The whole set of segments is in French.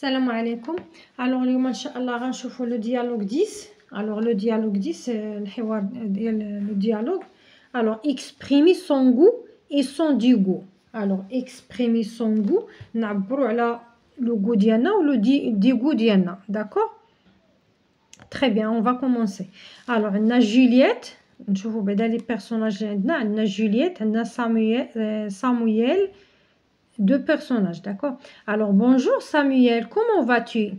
Salam alaikum. Alors اليوم ان شاء الله غنشوفوا لو ديالوج 10. Alors le dialogue 10 الحوار ديال le dialogue. Alors exprimer son goût et son dégoût. Alors exprimer son goût نعبروا على le goût ديالنا و le dégoût ديالنا. D'accord? Très bien, on va commencer. Alors عندنا جولييت، نشوفوا بعدا لي بيرسوناج اللي عندنا جولييت، عندنا سامويل. Deux personnages, d'accord. Alors bonjour Samuel, comment vas-tu?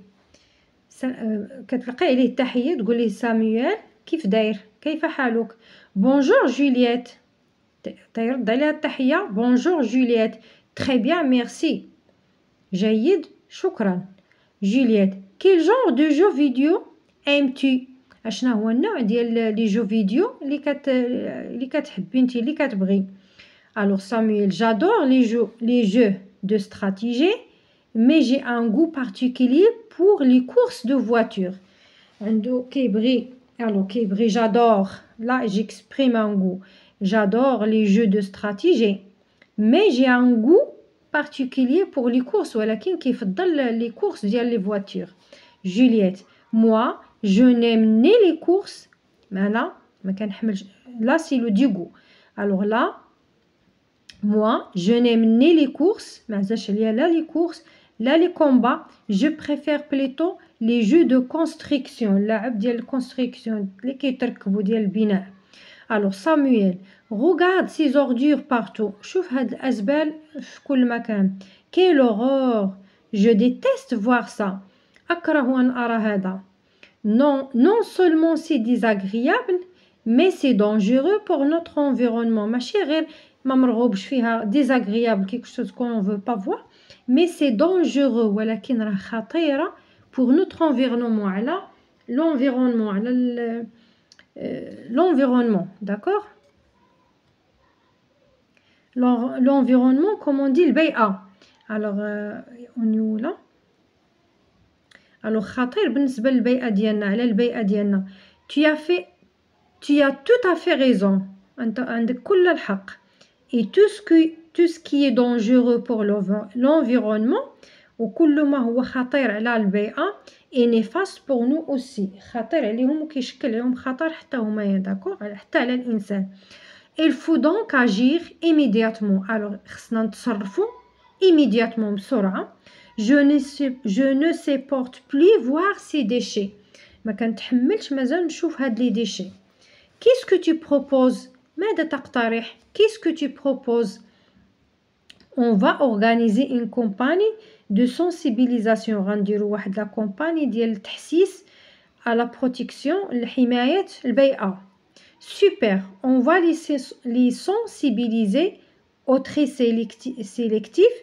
كتلقى عليه التحية تقول ليه سامويل كيف داير، كيف حالك؟ Bonjour Juliette، تيرد عليها التحية bonjour Juliette. Très bien, merci. جيد، شكرا. Juliette, quel genre de jeu vidéo aimes-tu? اشنا هو النوع ديال لي جو فيديو اللي كتحبي انت اللي كتبغي؟ Alors Samuel, j'adore les jeux de stratégie, mais j'ai un goût particulier pour les courses de voitures. J'adore, là j'exprime un goût. J'adore les jeux de stratégie, mais j'ai un goût particulier pour les courses, ولكن كيفضل les courses ديال les voitures. Juliette, moi je n'aime ni les courses, là c'est le dégoût. Alors là, moi, je n'aime ni les courses, les courses, les combats. Je préfère plutôt les jeux de construction. اللعب ديال الكونستركسيون اللي كيتركبوا ديال البناء. Alors Samuel, regarde ces ordures partout. شوف هاد الأزبال في كل مكان. Quelle horreur! Je déteste voir ça. أكره أن أرى هذا. Non seulement c'est désagréable, mais c'est dangereux pour notre environnement. ماشي غير ما مرغوبش فيها désagréable quelque chose qu'on ne veut pas voir, mais c'est dangereux ولكن راه خطيرة pour notre environnement على l'environnement على l'environnement, d'accord. L'environnement comme on dit البيئة. alors on est là. alors خطير بالنسبة للبيئة ديالنا على البيئة ديالنا. tu as tout à fait raison. انت عندك كل الحق. Et tout ce qui est dangereux pour l'environnement وكل ما هو خطير على البيئة est néfaste pour nous aussi. خطير عليهم وكيشكل عليهم خطر حتى هما داكور حتى على الإنسان. Il faut donc agir immédiatement. alors خصنا نتصرفوا immédiatement بسرعة. je ne supporte plus voir ces déchets. ما كنتحملش مازال نشوف هاد لي ديشي. Qu'est-ce que tu proposes? ماذا تقترح؟ Qu'est-ce que tu proposes? On va organiser une campagne de sensibilisation. غنديروا واحد لا كومباني ديال التحسيس على protection لحماية البيئة. Super, on va les sensibiliser au tri sélectif.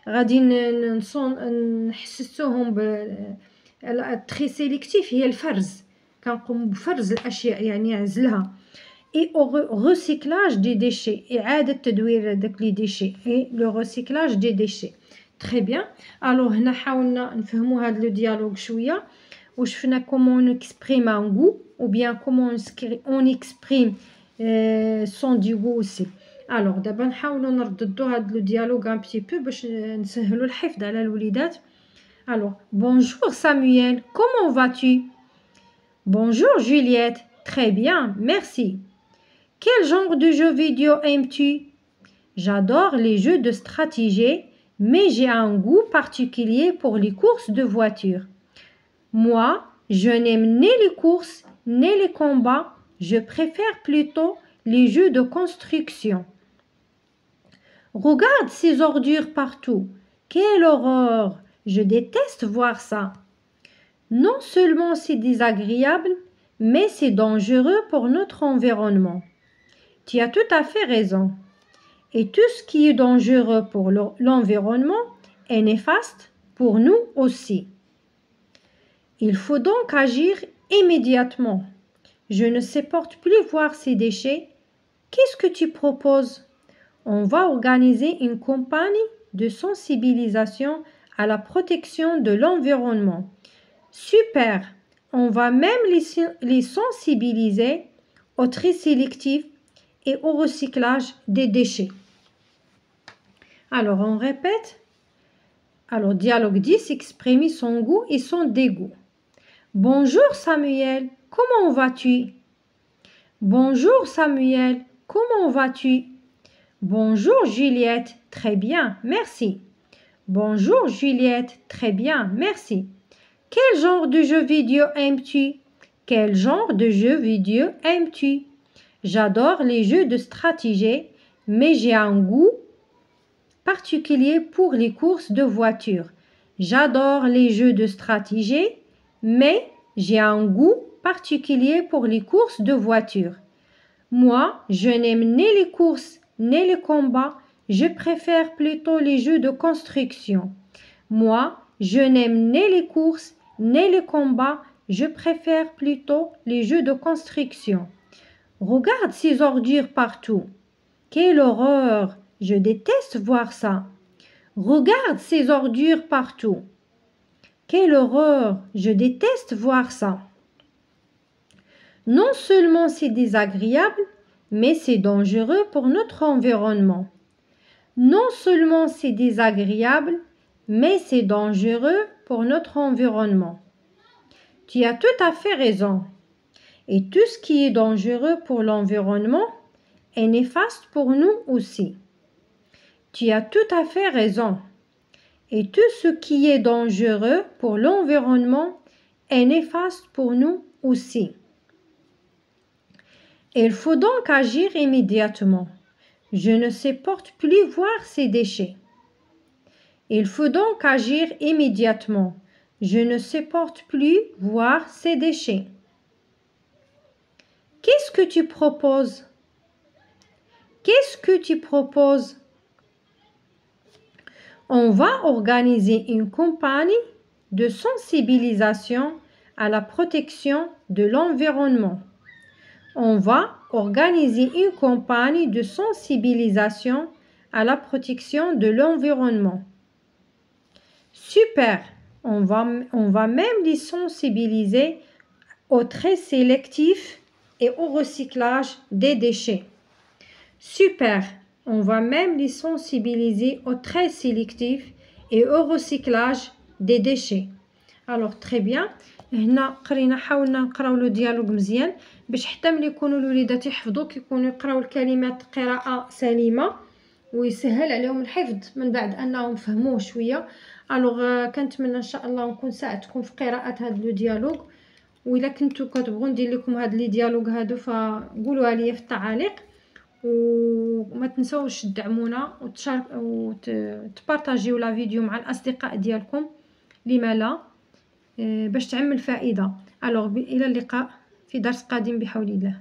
غادي نحسسوهم التري سيليكتيف هي الفرز. كنقوم بفرز الأشياء يعني عزلها. Et au recyclage des déchets. إعادة تدوير داك لي ديشي. Et le recyclage des déchets. Très bien. Alors هنا حاولنا نفهموا هاد لو ديالوج شوية. وشفنا comment on exprime un goût ou bien comment on exprime son dégoût aussi. Alors دابا نحاولوا نرددوا هاد لو ديالوج un petit peu باش نسهلوا الحفظ على الوليدات. Alors bonjour Samuel, comment vas-tu? Bonjour Juliette, très bien, merci. Quel genre de jeux vidéo aimes-tu? J'adore les jeux de stratégie, mais j'ai un goût particulier pour les courses de voitures. Moi, je n'aime ni les courses, ni les combats. Je préfère plutôt les jeux de construction. Regarde ces ordures partout. Quelle horreur! Je déteste voir ça. Non seulement c'est désagréable, mais c'est dangereux pour notre environnement. Tu as tout à fait raison. Et tout ce qui est dangereux pour l'environnement est néfaste pour nous aussi. Il faut donc agir immédiatement. Je ne supporte plus voir ces déchets. Qu'est-ce que tu proposes? On va organiser une campagne de sensibilisation à la protection de l'environnement. Super! On va même les sensibiliser au tri sélectif et au recyclage des déchets. Alors on répète. Alors, dialogue 10, exprimer son goût et son dégoût. Bonjour Samuel, comment vas-tu? Bonjour Samuel, comment vas-tu? Bonjour Juliette, très bien, merci. Bonjour Juliette, très bien, merci. Quel genre de jeu vidéo aimes-tu? Quel genre de jeu vidéo aimes-tu? J'adore les jeux de stratégie, mais j'ai un goût particulier pour les courses de voitures. J'adore les jeux de stratégie, mais j'ai un goût particulier pour les courses de voitures. Moi, je n'aime ni les courses ni les combats, je préfère plutôt les jeux de construction. Moi, je n'aime ni les courses ni les combats, je préfère plutôt les jeux de construction. Regarde ces ordures partout. Quelle horreur! Je déteste voir ça. Regarde ces ordures partout. Quelle horreur! Je déteste voir ça. Non seulement c'est désagréable, mais c'est dangereux pour notre environnement. Non seulement c'est désagréable, mais c'est dangereux pour notre environnement. Tu as tout à fait raison. Et tout ce qui est dangereux pour l'environnement est néfaste pour nous aussi. Tu as tout à fait raison. Et tout ce qui est dangereux pour l'environnement est néfaste pour nous aussi. Il faut donc agir immédiatement. Je ne supporte plus voir ces déchets. Il faut donc agir immédiatement. Je ne supporte plus voir ces déchets. Qu'est-ce que tu proposes? Qu'est-ce que tu proposes? On va organiser une campagne de sensibilisation à la protection de l'environnement. On va organiser une campagne de sensibilisation à la protection de l'environnement. Super! On va même les sensibiliser au tri sélectif et au recyclage des déchets. Super! On va même les sensibiliser au tri sélectif et au recyclage des déchets. Alors très bien. هنا قرينا حاولنا نقراو لو ديالوغ مزيان باش حتى ملي يكونوا الوليدات يحفظوا كيكونوا يقراو الكلمات قراءة سليمة ويسهل عليهم الحفظ من بعد انهم فهموه شويه. الوغ كنتمنى ان شاء الله نكون ساعدتكم في قراءة هذا لو ديالوغ. وإلا كنتو كتبغوا ندير لكم هاد لي ديالوغ هادو فقولوها لي في التعاليق وما تنسوش تدعمونا وتبارطاجيو لا فيديو مع الاصدقاء ديالكم لما لا باش تعم الفائده. الوغ الى اللقاء في درس قادم بحول الله.